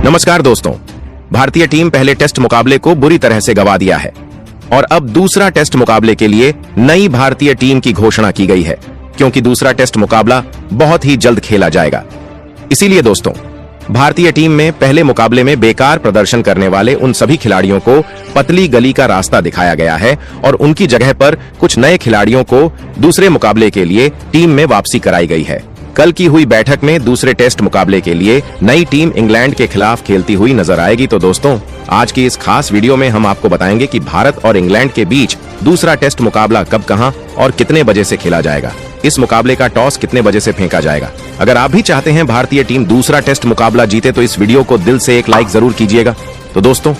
नमस्कार दोस्तों, भारतीय टीम पहले टेस्ट मुकाबले को बुरी तरह से गंवा दिया है और अब दूसरा टेस्ट मुकाबले के लिए नई भारतीय टीम की घोषणा की गई है, क्योंकि दूसरा टेस्ट मुकाबला बहुत ही जल्द खेला जाएगा। इसीलिए दोस्तों, भारतीय टीम में पहले मुकाबले में बेकार प्रदर्शन करने वाले उन सभी खिलाड़ियों को पतली गली का रास्ता दिखाया गया है और उनकी जगह पर कुछ नए खिलाड़ियों को दूसरे मुकाबले के लिए टीम में वापसी कराई गई है। कल की हुई बैठक में दूसरे टेस्ट मुकाबले के लिए नई टीम इंग्लैंड के खिलाफ खेलती हुई नजर आएगी। तो दोस्तों, आज की इस खास वीडियो में हम आपको बताएंगे कि भारत और इंग्लैंड के बीच दूसरा टेस्ट मुकाबला कब, कहां और कितने बजे से खेला जाएगा। इस मुकाबले का टॉस कितने बजे से फेंका जाएगा। अगर आप भी चाहते हैं भारतीय टीम दूसरा टेस्ट मुकाबला जीते तो इस वीडियो को दिल से एक लाइक जरूर कीजिएगा। तो दोस्तों,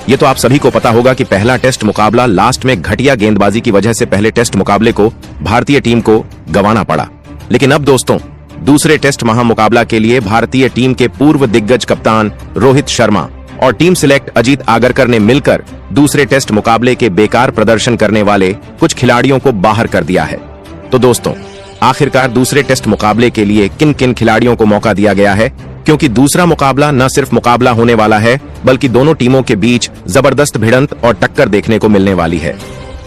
ये तो आप सभी को पता होगा कि पहला टेस्ट मुकाबला लास्ट में घटिया गेंदबाजी की वजह से पहले टेस्ट मुकाबले को भारतीय टीम को गंवाना पड़ा। लेकिन अब दोस्तों, दूसरे टेस्ट महामुकाबला के लिए भारतीय टीम के पूर्व दिग्गज कप्तान रोहित शर्मा और टीम सिलेक्ट अजीत आगरकर ने मिलकर दूसरे टेस्ट मुकाबले के बेकार प्रदर्शन करने वाले कुछ खिलाड़ियों को बाहर कर दिया है। तो दोस्तों, आखिरकार दूसरे टेस्ट मुकाबले के लिए किन किन खिलाड़ियों को मौका दिया गया है, क्योंकि दूसरा मुकाबला न सिर्फ मुकाबला होने वाला है बल्कि दोनों टीमों के बीच जबरदस्त भिड़ंत और टक्कर देखने को मिलने वाली है।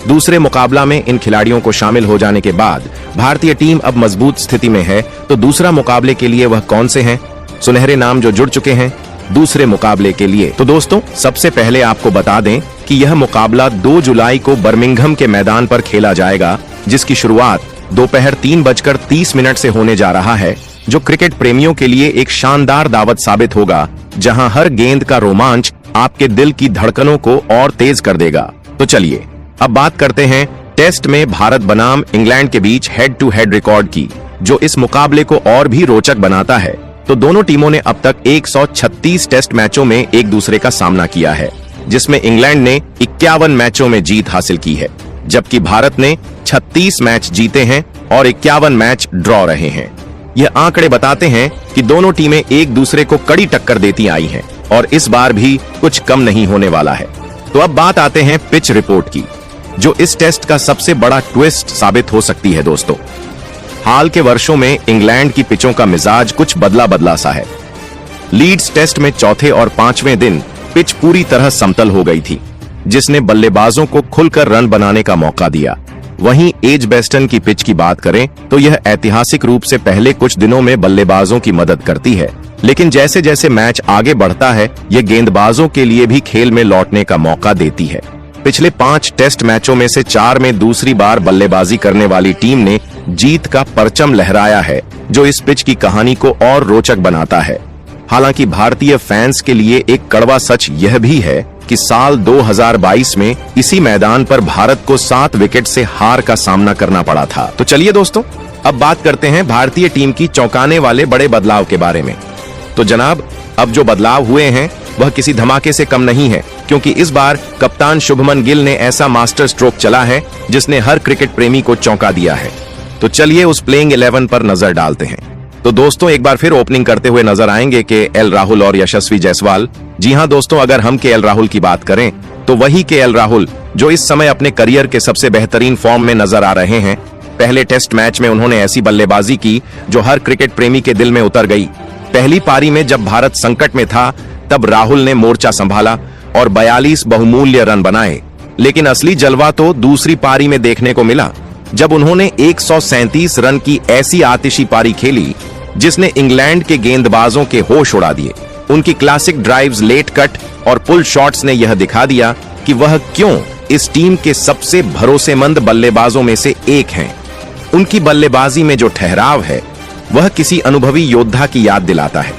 दूसरे मुकाबला में इन खिलाड़ियों को शामिल हो जाने के बाद भारतीय टीम अब मजबूत स्थिति में है। तो दूसरा मुकाबले के लिए वह कौन से हैं सुनहरे नाम जो जुड़ चुके हैं दूसरे मुकाबले के लिए। तो दोस्तों, सबसे पहले आपको बता दें कि यह मुकाबला 2 जुलाई को बर्मिंघम के मैदान पर खेला जाएगा, जिसकी शुरुआत दोपहर 3:30 से होने जा रहा है, जो क्रिकेट प्रेमियों के लिए एक शानदार दावत साबित होगा, जहां हर गेंद का रोमांच आपके दिल की धड़कनों को और तेज कर देगा। तो चलिए अब बात करते हैं टेस्ट में भारत बनाम इंग्लैंड के बीच हेड टू हेड रिकॉर्ड की, जो इस मुकाबले को और भी रोचक बनाता है। तो दोनों टीमों ने अब तक 136 टेस्ट मैचों में एक दूसरे का सामना किया है, जिसमें इंग्लैंड ने 51 मैचों में जीत हासिल की है, जबकि भारत ने 36 मैच जीते हैं और 51 मैच ड्रॉ रहे हैं। यह आंकड़े बताते हैं कि दोनों टीमें एक दूसरे को कड़ी टक्कर देती आई हैं और इस बार भी कुछ कम नहीं होने वाला है। तो अब बात आते हैं पिच रिपोर्ट की, जो इस टेस्ट का सबसे बड़ा ट्विस्ट साबित हो सकती है। दोस्तों, हाल के वर्षों में इंग्लैंड की पिचों का मिजाज कुछ बदला सा है। लीड्स टेस्ट में चौथे और 5वें दिन पिच पूरी तरह समतल हो गई थी, जिसने बल्लेबाजों को खुलकर रन बनाने का मौका दिया। वहीं एजबेस्टन की पिच की बात करें तो यह ऐतिहासिक रूप से पहले कुछ दिनों में बल्लेबाजों की मदद करती है, लेकिन जैसे जैसे मैच आगे बढ़ता है, यह गेंदबाजों के लिए भी खेल में लौटने का मौका देती है। पिछले 5 टेस्ट मैचों में से 4 में दूसरी बार बल्लेबाजी करने वाली टीम ने जीत का परचम लहराया है, जो इस पिच की कहानी को और रोचक बनाता है। हालांकि भारतीय फैंस के लिए एक कड़वा सच यह भी है कि साल 2022 में इसी मैदान पर भारत को 7 विकेट से हार का सामना करना पड़ा था। तो चलिए दोस्तों, अब बात करते हैं भारतीय टीम की चौंकाने वाले बड़े बदलाव के बारे में। तो जनाब, अब जो बदलाव हुए हैं वह किसी धमाके से कम नहीं है, क्योंकि इस बार कप्तान शुभमन गिल ने ऐसा मास्टर स्ट्रोक चला है जिसने हर क्रिकेट प्रेमी को चौंका दिया है। तो चलिए उस प्लेइंग 11 पर नजर डालते हैं। तो दोस्तों, एक बार फिर ओपनिंग करते हुए नजर आएंगे केएल राहुल और यशस्वी जायसवाल। जी हां दोस्तों, अगर हम केएल राहुल की बात करें तो वही केएल राहुल जो इस समय अपने करियर के सबसे बेहतरीन फॉर्म में नजर आ रहे हैं। पहले टेस्ट मैच में उन्होंने ऐसी बल्लेबाजी की जो हर क्रिकेट प्रेमी के दिल में उतर गई। पहली पारी में जब भारत संकट में था, तब राहुल ने मोर्चा संभाला और 42 बहुमूल्य रन बनाए। लेकिन असली जलवा तो दूसरी पारी में देखने को मिला, जब उन्होंने 137 रन की ऐसी आतिशी पारी खेली जिसने इंग्लैंड के गेंदबाजों के होश उड़ा दिए। उनकी क्लासिक ड्राइव्स, लेट कट और पुल शॉट्स ने यह दिखा दिया कि वह क्यों इस टीम के सबसे भरोसेमंद बल्लेबाजों में से एक हैं। उनकी बल्लेबाजी में जो ठहराव है वह किसी अनुभवी योद्धा की याद दिलाता है।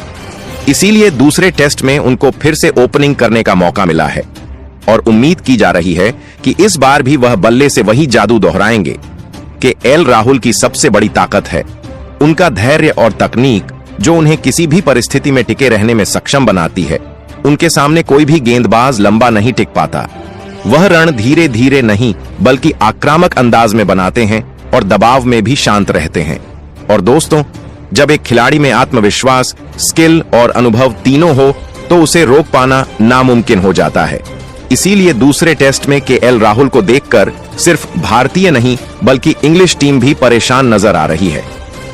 इसीलिए दूसरे टेस्ट में उनको फिर से ओपनिंग करने का मौका मिला है और उम्मीद की जा रही है कि इस बार भी वह बल्ले से वही जादू दोहराएंगे। केएल राहुल की सबसे बड़ी ताकत है उनका धैर्य और तकनीक, जो उन्हें किसी भी परिस्थिति में टिके रहने में सक्षम बनाती है। उनके सामने कोई भी गेंदबाज लंबा नहीं टिक पाता। वह रण धीरे धीरे नहीं बल्कि आक्रामक अंदाज में बनाते हैं और दबाव में भी शांत रहते हैं। और दोस्तों, जब एक खिलाड़ी में आत्मविश्वास, स्किल और अनुभव तीनों हो तो उसे रोक पाना नामुमकिन हो जाता है। इसीलिए दूसरे टेस्ट में केएल राहुल को देखकर सिर्फ भारतीय नहीं बल्कि इंग्लिश टीम भी परेशान नजर आ रही है।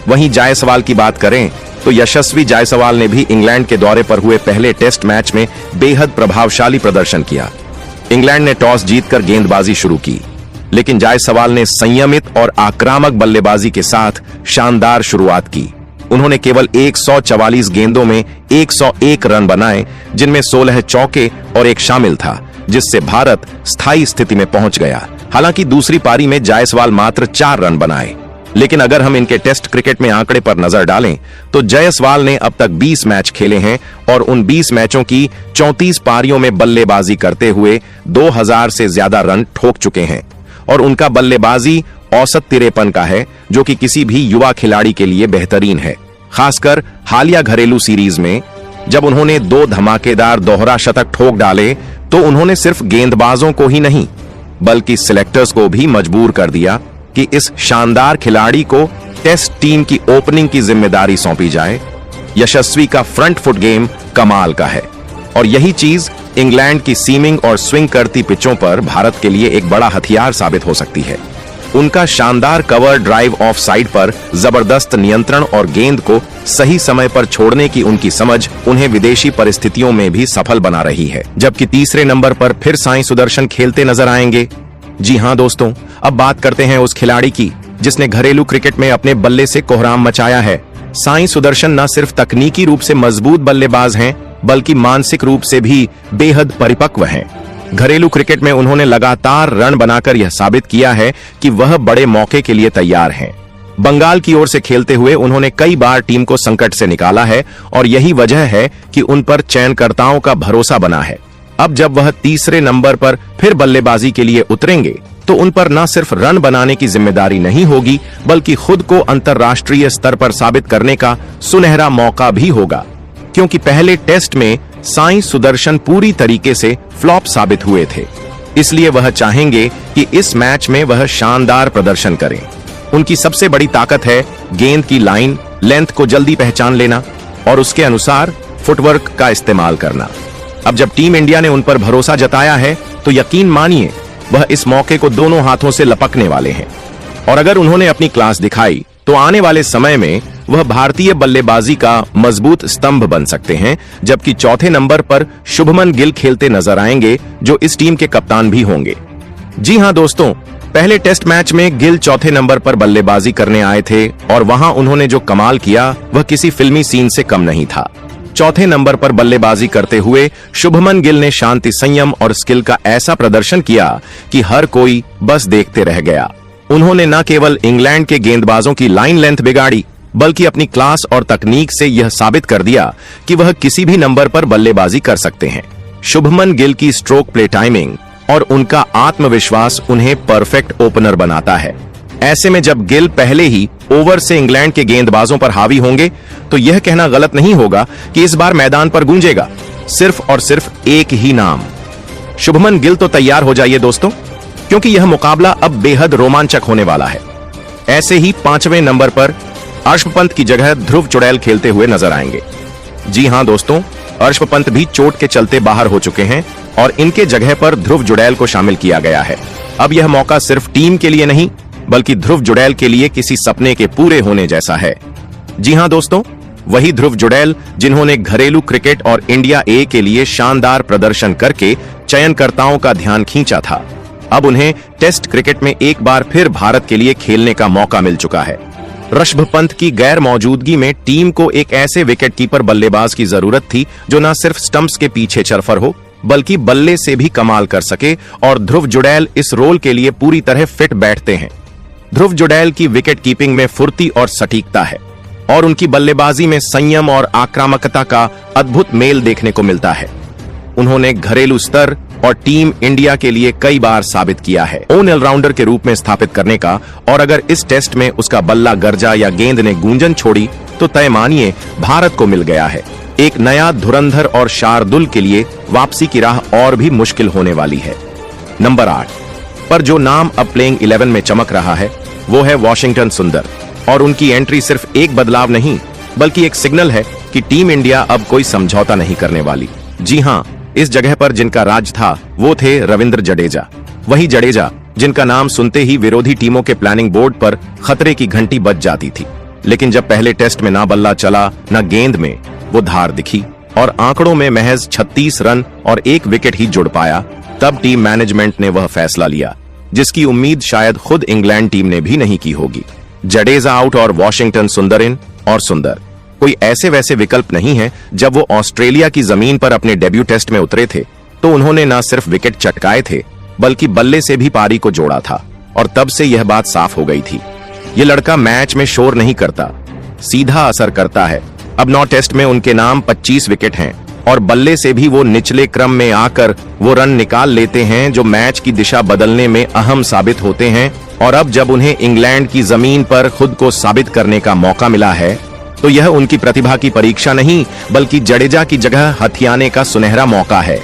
वहीं जायसवाल की बात करें तो यशस्वी जायसवाल ने भी इंग्लैंड के दौरे पर हुए पहले टेस्ट मैच में बेहद प्रभावशाली प्रदर्शन किया। इंग्लैंड ने टॉस जीतकर गेंदबाजी शुरू की, लेकिन जायसवाल ने संयमित और आक्रामक बल्लेबाजी के साथ शानदार शुरुआत की। उन्होंने केवल 144 गेंदों में 101 रन बनाए, जिनमें 16 चौके और एक शामिल था, जिससे भारत स्थायी स्थिति में पहुंच गया। हालांकि दूसरी पारी में जायसवाल मात्र 4 रन बनाए, लेकिन अगर हम इनके टेस्ट क्रिकेट में आंकड़े पर नजर डालें तो जायसवाल ने अब तक 20 मैच खेले हैं और उन 20 मैचों की 34 पारियों में बल्लेबाजी करते हुए 2000 से ज्यादा रन ठोक चुके हैं और उनका बल्लेबाजी औसत 53 का है, जो कि किसी भी युवा खिलाड़ी के लिए बेहतरीन है। खासकर हालिया घरेलू सीरीज में जब उन्होंने 2 धमाकेदार दोहरा शतक ठोक डाले तो उन्होंने सिर्फ गेंदबाजों को ही नहीं बल्कि सिलेक्टर्स को भी मजबूर कर दिया कि इस शानदार खिलाड़ी को टेस्ट टीम की ओपनिंग की जिम्मेदारी सौंपी जाए। यशस्वी का फ्रंट फुट गेम कमाल का है और यही चीज इंग्लैंड की सीमिंग और स्विंग करती पिचों पर भारत के लिए एक बड़ा हथियार साबित हो सकती है। उनका शानदार कवर ड्राइव ऑफ साइड पर जबरदस्त नियंत्रण और गेंद को सही समय पर छोड़ने की उनकी समझ उन्हें विदेशी परिस्थितियों में भी सफल बना रही है। जबकि तीसरे नंबर पर फिर साई सुदर्शन खेलते नजर आएंगे। जी हां दोस्तों, अब बात करते हैं उस खिलाड़ी की जिसने घरेलू क्रिकेट में अपने बल्ले से कोहराम मचाया है। साई सुदर्शन न सिर्फ तकनीकी रूप से मजबूत बल्लेबाज हैं, बल्कि मानसिक रूप से भी बेहद परिपक्व हैं। घरेलू क्रिकेट में उन्होंने लगातार रन बनाकर यह साबित किया है कि वह बड़े मौके के लिए तैयार हैं। बंगाल की ओर से खेलते हुए उन्होंने कई बार टीम को संकट से निकाला है और यही वजह है कि उन पर चयनकर्ताओं का भरोसा बना है। अब जब वह तीसरे नंबर पर फिर बल्लेबाजी के लिए उतरेंगे तो उन पर न सिर्फ रन बनाने की जिम्मेदारी नहीं होगी, बल्कि खुद को अंतर्राष्ट्रीय स्तर पर साबित करने का सुनहरा मौका भी होगा। क्योंकि पहले टेस्ट में साई सुदर्शन पूरी तरीके से फ्लॉप साबित हुए थे, इसलिए वह चाहेंगे कि इस मैच में वह शानदार प्रदर्शन करें। उनकी सबसे बड़ी ताकत है गेंद की लाइन लेंथ को जल्दी पहचान लेना और उसके अनुसार फुटवर्क का इस्तेमाल करना। अब जब टीम इंडिया ने उन पर भरोसा जताया है तो यकीन मानिए वह इस मौके को दोनों हाथों से लपकने वाले हैं और अगर उन्होंने अपनी क्लास दिखाई तो आने वाले समय में वह भारतीय बल्लेबाजी का मजबूत स्तंभ बन सकते हैं। जबकि चौथे नंबर पर शुभमन गिल खेलते नजर आएंगे, जो इस टीम के कप्तान भी होंगे। जी हां दोस्तों, पहले टेस्ट मैच में गिल चौथे नंबर पर बल्लेबाजी करने आए थे और वहां उन्होंने जो कमाल किया वह किसी फिल्मी सीन से कम नहीं था। चौथे नंबर पर बल्लेबाजी करते हुए शुभमन गिल ने शांति, संयम और स्किल का ऐसा प्रदर्शन किया कि हर कोई बस देखते रह गया। उन्होंने न केवल इंग्लैंड के गेंदबाजों की लाइन लेंथ बिगाड़ी, बल्कि अपनी क्लास और तकनीक से यह साबित कर दिया कि वह किसी भी नंबर पर बल्लेबाजी कर सकते हैं। शुभमन गिल की स्ट्रोक प्ले टाइमिंग और उनका आत्मविश्वास उन्हें परफेक्ट ओपनर बनाता है। ऐसे में जब गिल पहले ही ओवर से इंग्लैंड के गेंदबाजों पर हावी होंगे तो यह कहना गलत नहीं होगा कि इस बार मैदान पर गूंजेगा सिर्फ और सिर्फ एक ही नाम, शुभमन गिल। तो तैयार हो जाइए दोस्तों, क्योंकि यह मुकाबला अब बेहद रोमांचक होने वाला है। ऐसे ही 5वें नंबर पर अर्शप पंत की जगह ध्रुव चुड़ैल खेलते हुए नजर आएंगे। जी हां दोस्तों, अर्शप पंत भी चोट के चलते बाहर हो चुके हैं और इनके जगह पर ध्रुव चुड़ैल को शामिल किया गया है। अब यह मौका सिर्फ टीम के लिए नहीं, बल्कि ध्रुव चुड़ैल के लिए किसी सपने के पूरे होने जैसा है। जी हां दोस्तों, वही ध्रुव चुड़ैल जिन्होंने घरेलू क्रिकेट और इंडिया ए के लिए शानदार प्रदर्शन करके चयनकर्ताओं का ध्यान खींचा था। अब उन्हें टेस्ट क्रिकेट में एक बार फिर भारत के लिए खेलने का मौका मिल चुका है। ऋषभ पंत की गैर मौजूदगी में टीम को एक ऐसे विकेटकीपर बल्लेबाज की जरूरत थी जो न सिर्फ स्टंप्स के पीछे चरफर हो, बल्कि बल्ले से भी कमाल कर सके, और ध्रुव चुड़ैल इस रोल के लिए पूरी तरह फिट बैठते हैं। ध्रुव चुड़ैल की विकेट कीपिंग में फुर्ती और सटीकता है और उनकी बल्लेबाजी में संयम और आक्रामकता का अद्भुत मेल देखने को मिलता है। उन्होंने घरेलू स्तर और टीम इंडिया के लिए कई बार साबित किया है ओन ऑलराउंडर के रूप में स्थापित करने का, और अगर इस टेस्ट में उसका बल्ला गरजा या गेंद ने गूंजन छोड़ी तो तय मानिए भारत को मिल गया है। एक नया धुरंधर और शार्दुल के लिए वापसी की राह और भी मुश्किल होने वाली है। नंबर 8 पर जो नाम अब प्लेइंग 11 में चमक रहा है वो है वाशिंगटन सुंदर, और उनकी एंट्री सिर्फ एक बदलाव नहीं बल्कि एक सिग्नल है कि टीम इंडिया अब कोई समझौता नहीं करने वाली। जी हां, इस जगह पर जिनका राज था वो थे रविंद्र जडेजा, वही जडेजा जिनका नाम सुनते ही विरोधी टीमों के प्लानिंग बोर्ड पर खतरे की घंटी बज जाती थी। लेकिन जब पहले टेस्ट में ना बल्ला चला न गेंद में वो धार दिखी और आंकड़ों में महज 36 रन और 1 विकेट ही जुड़ पाया, तब टीम मैनेजमेंट ने वह फैसला लिया जिसकी उम्मीद शायद खुद इंग्लैंड टीम ने भी नहीं की होगी। जडेजा आउट और वॉशिंगटन सुंदर इन, और सुंदर कोई ऐसे वैसे विकल्प नहीं है। जब वो ऑस्ट्रेलिया की जमीन पर अपने डेब्यू टेस्ट में उतरे थे तो उन्होंने न सिर्फ विकेट चटकाए थे बल्कि बल्ले से भी पारी को जोड़ा था, और तब से यह बात साफ हो गई थी, ये लड़का मैच में शोर नहीं करता, सीधा असर करता है। अब 9 टेस्ट में उनके नाम 25 विकेट हैं और बल्ले से भी वो निचले क्रम में आकर वो रन निकाल लेते हैं जो मैच की दिशा बदलने में अहम साबित होते हैं। और अब जब उन्हें इंग्लैंड की जमीन पर खुद को साबित करने का मौका मिला है तो यह उनकी प्रतिभा की परीक्षा नहीं बल्कि जडेजा की जगह हथियाने का सुनहरा मौका है।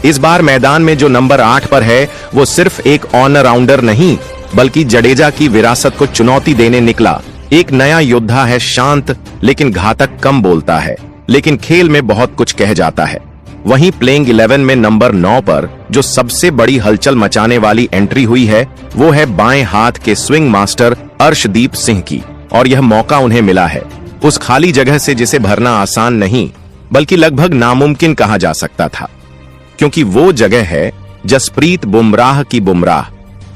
इस बार मैदान में जो नंबर 8 पर है वो सिर्फ एक ऑलराउंडर नहीं बल्कि जडेजा की विरासत को चुनौती देने निकला एक नया योद्धा है। शांत लेकिन घातक कम बोलता है, लेकिन खेल में बहुत कुछ कह जाता है। वहीं प्लेइंग 11 में नंबर 9 पर जो सबसे बड़ी हलचल मचाने वाली एंट्री हुई है वो है बाएं हाथ के स्विंग मास्टर अर्शदीप सिंह की, और यह मौका उन्हें मिला है उस खाली जगह से जिसे भरना आसान नहीं बल्कि लगभग नामुमकिन कहा जा सकता था, क्योंकि वो जगह है जसप्रीत बुमराह की बुमराह,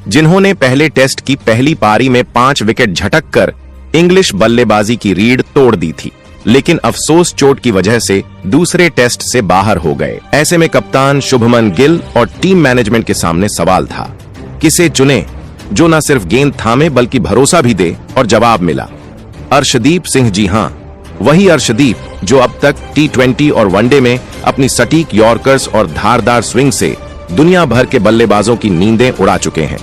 जिन्होंने पहले टेस्ट की पहली पारी में 5 विकेट झटक कर इंग्लिश बल्लेबाजी की रीढ़ तोड़ दी थी, लेकिन अफसोस चोट की वजह से दूसरे टेस्ट से बाहर हो गए। ऐसे में कप्तान शुभमन गिल और टीम मैनेजमेंट के सामने सवाल था, किसे चुने जो न सिर्फ गेंद थामे बल्कि भरोसा भी दे, और जवाब मिला अर्शदीप सिंह। जी हां, वही अर्शदीप जो अब तक T20 और वनडे में अपनी सटीक यॉर्कर्स और धारदार स्विंग से दुनिया भर के बल्लेबाजों की नींदें उड़ा चुके हैं।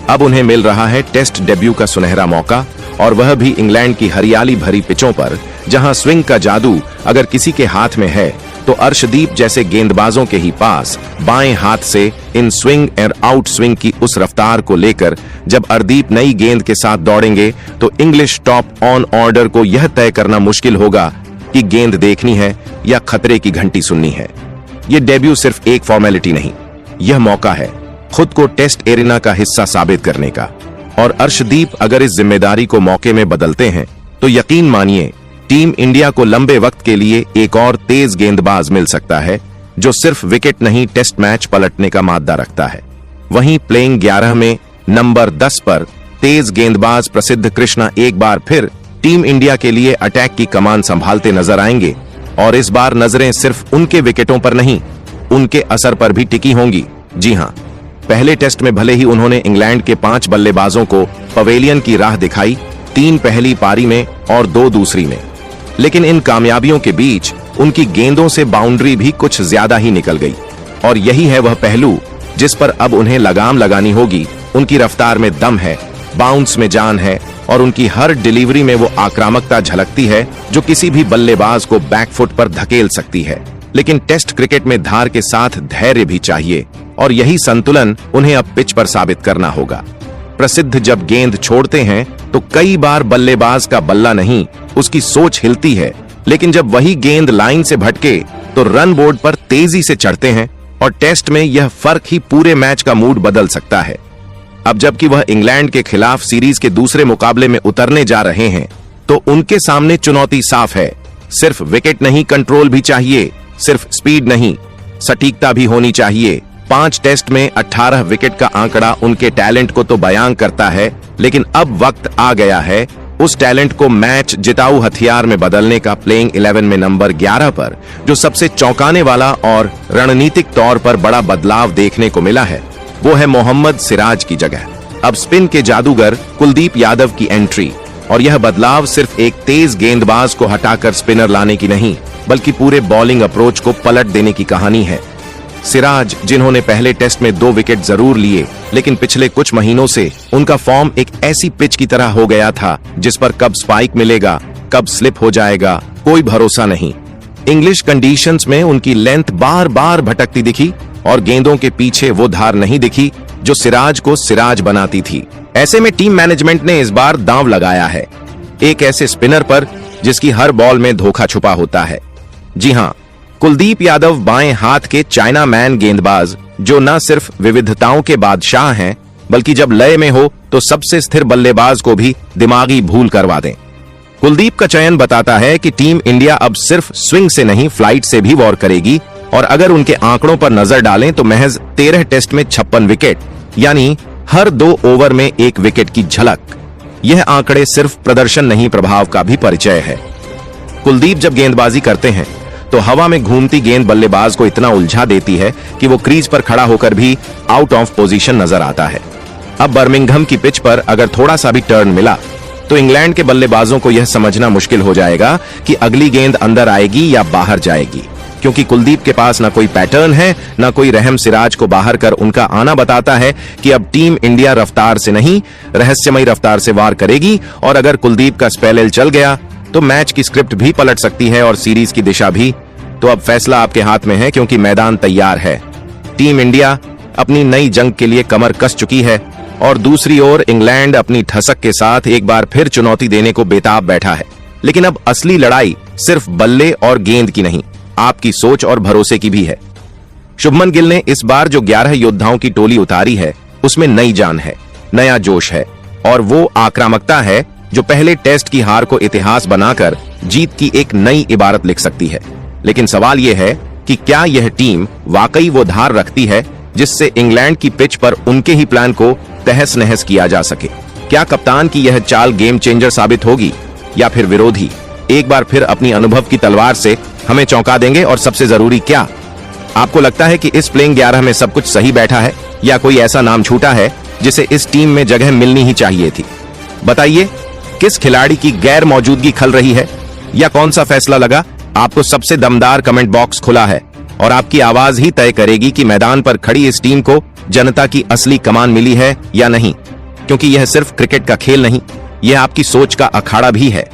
अब उन्हें मिल रहा है टेस्ट डेब्यू का सुनहरा मौका, और वह भी इंग्लैंड की हरियाली भरी पिचों पर, जहां स्विंग का जादू अगर किसी के हाथ में है तो अर्शदीप जैसे गेंदबाजों के ही पास बाएं हाथ से इन स्विंग और आउट स्विंग की उस रफ्तार को लेकर जब अर्शदीप नई गेंद के साथ दौड़ेंगे तो इंग्लिश टॉप ऑन ऑर्डर को यह तय करना मुश्किल होगा कि गेंद देखनी है या खतरे की घंटी सुननी है। यह डेब्यू सिर्फ एक फॉर्मेलिटी नहीं, यह मौका है खुद को टेस्ट एरिना का हिस्सा साबित करने का, और अर्शदीप अगर इस जिम्मेदारी को मौके में बदलते हैं तो यकीन मानिए टीम इंडिया को लंबे वक्त के लिए एक और तेज गेंदबाज मिल सकता है जो सिर्फ विकेट नहीं टेस्ट मैच पलटने का मादा रखता है। वहीं प्लेइंग 11 में नंबर 10 पर तेज गेंदबाज प्रसिद्ध कृष्णा एक बार फिर टीम इंडिया के लिए अटैक की कमान संभालते नजर आएंगे, और इस बार नजरें सिर्फ उनके विकेटों पर नहीं उनके असर पर भी टिकी होंगी। जी हां, पहले टेस्ट में भले ही उन्होंने इंग्लैंड के 5 बल्लेबाजों को पवेलियन की राह दिखाई, 3 पहली पारी में और 2 दूसरी में, लेकिन इन कामयाबियों के बीच उनकी गेंदों से बाउंड्री भी कुछ ज्यादा ही निकल गई, और यही है वह पहलू जिस पर अब उन्हें लगाम लगानी होगी। उनकी रफ्तार में दम है, बाउंस में जान है, और उनकी हर डिलीवरी में वो आक्रामकता झलकती है जो किसी भी बल्लेबाज को बैकफुट पर धकेल सकती है। लेकिन टेस्ट क्रिकेट में धार के साथ धैर्य भी चाहिए, और यही संतुलन उन्हें अब पिच पर साबित करना होगा। प्रसिद्ध जब गेंद छोड़ते हैं तो कई बार बल्लेबाज का बल्ला नहीं उसकी सोच हिलती है, लेकिन जब वही गेंद लाइन से भटके तो रन बोर्ड पर तेजी से चढ़ते हैं, और टेस्ट में यह फर्क ही पूरे मैच का मूड बदल सकता है। अब जबकि वह इंग्लैंड के खिलाफ सीरीज के दूसरे मुकाबले में उतरने जा रहे हैं तो उनके सामने चुनौती साफ है, सिर्फ विकेट नहीं कंट्रोल भी चाहिए, सिर्फ स्पीड नहीं सटीकता भी होनी चाहिए। 5 टेस्ट में 18 विकेट का आंकड़ा उनके टैलेंट को तो बयां करता है, लेकिन अब वक्त आ गया है उस टैलेंट को मैच जिताऊ हथियार में बदलने का। प्लेइंग 11 में नंबर 11 पर जो सबसे चौंकाने वाला और रणनीतिक तौर पर बड़ा बदलाव देखने को मिला है वो है मोहम्मद सिराज की जगह अब स्पिन के जादूगर कुलदीप यादव की एंट्री, और यह बदलाव सिर्फ एक तेज गेंदबाज को हटाकर स्पिनर लाने की नहीं बल्कि पूरे बॉलिंग अप्रोच को पलट देने की कहानी है। सिराज, जिन्होंने पहले टेस्ट में 2 विकेट जरूर लिए, लेकिन पिछले कुछ महीनों से उनका फॉर्म एक ऐसी पिच की तरह हो गया था जिस पर कब स्पाइक मिलेगा, कब स्लिप हो जाएगा, कोई भरोसा नहीं। इंग्लिश कंडीशंस में उनकी लेंथ बार बार भटकती दिखी, और गेंदों के पीछे वो धार नहीं दिखी जो सिराज को सिराज बनाती थी। ऐसे में टीम मैनेजमेंट ने इस बार दांव लगाया है एक ऐसे स्पिनर पर जिसकी हर बॉल में धोखा छुपा होता है। जी हां, कुलदीप यादव बाएं हाथ के चाइना मैन गेंदबाज जो न सिर्फ विविधताओं के बादशाह हैं बल्कि जब लय में हो तो सबसे स्थिर बल्लेबाज को भी दिमागी भूल करवा दें। कुलदीप का चयन बताता है कि टीम इंडिया अब सिर्फ स्विंग से नहीं फ्लाइट से भी वॉर करेगी, और अगर उनके आंकड़ों पर नजर डालें तो महज 13 टेस्ट में 56 विकेट, यानी हर 2 ओवर में 1 विकेट की झलक। यह आंकड़े सिर्फ प्रदर्शन नहीं, प्रभाव का भी परिचय है। कुलदीप जब गेंदबाजी करते हैं तो हवा में घूमती गेंद बल्लेबाज को इतना उलझा देती है कि वो क्रीज पर खड़ा होकर भी आउट ऑफ पोजीशन नजर आता है। अब बर्मिंघम की पिच पर अगर थोड़ा सा भी टर्न मिला तो इंग्लैंड के बल्लेबाजों को यह समझना मुश्किल हो जाएगा कि अगली गेंद अंदर आएगी या बाहर जाएगी, क्योंकि कुलदीप के पास ना कोई पैटर्न है, ना कोई रहम सिराज को बाहर कर उनका आना बताता है कि अब टीम इंडिया रफ्तार से नहीं, रहस्यमयी रफ्तार से वार करेगी। और अगर कुलदीप का स्पेल चल गया तो मैच की स्क्रिप्ट भी पलट सकती है और सीरीज की दिशा भी। तो अब फैसला आपके हाथ में है, क्योंकि मैदान तैयार है। टीम इंडिया अपनी नई जंग के लिए कमर कस चुकी है और दूसरी ओर इंग्लैंड अपनी ठसक के साथ एक बार फिर चुनौती देने को बेताब बैठा है। लेकिन अब असली लड़ाई सिर्फ बल्ले और गेंद की नहीं, आपकी सोच और भरोसे की भी है। शुभमन गिल ने इस बार जो 11 योद्धाओं की टोली उतारी है उसमें नई जान है, नया जोश है, और वो आक्रामकता है जो पहले टेस्ट की हार को इतिहास बनाकर जीत की एक नई इबारत लिख सकती है। लेकिन सवाल यह है कि क्या यह टीम वाकई वो धार रखती है जिससे इंग्लैंड की पिच पर उनके ही प्लान को तहस नहस किया जा सके? क्या कप्तान की यह चाल गेम चेंजर साबित होगी, या फिर विरोधी एक बार फिर अपनी अनुभव की तलवार से हमें चौंका देंगे? और सबसे जरूरी, क्या आपको लगता है कि इस प्लेइंग 11 में सब कुछ सही बैठा है, या कोई ऐसा नाम छूटा है जिसे इस टीम में जगह मिलनी ही चाहिए थी? बताइए, किस खिलाड़ी की गैर मौजूदगी खल रही है, या कौन सा फैसला लगा आपको सबसे दमदार? कमेंट बॉक्स खुला है और आपकी आवाज ही तय करेगी कि मैदान पर खड़ी इस टीम को जनता की असली कमान मिली है या नहीं। क्योंकि यह सिर्फ क्रिकेट का खेल नहीं, यह आपकी सोच का अखाड़ा भी है।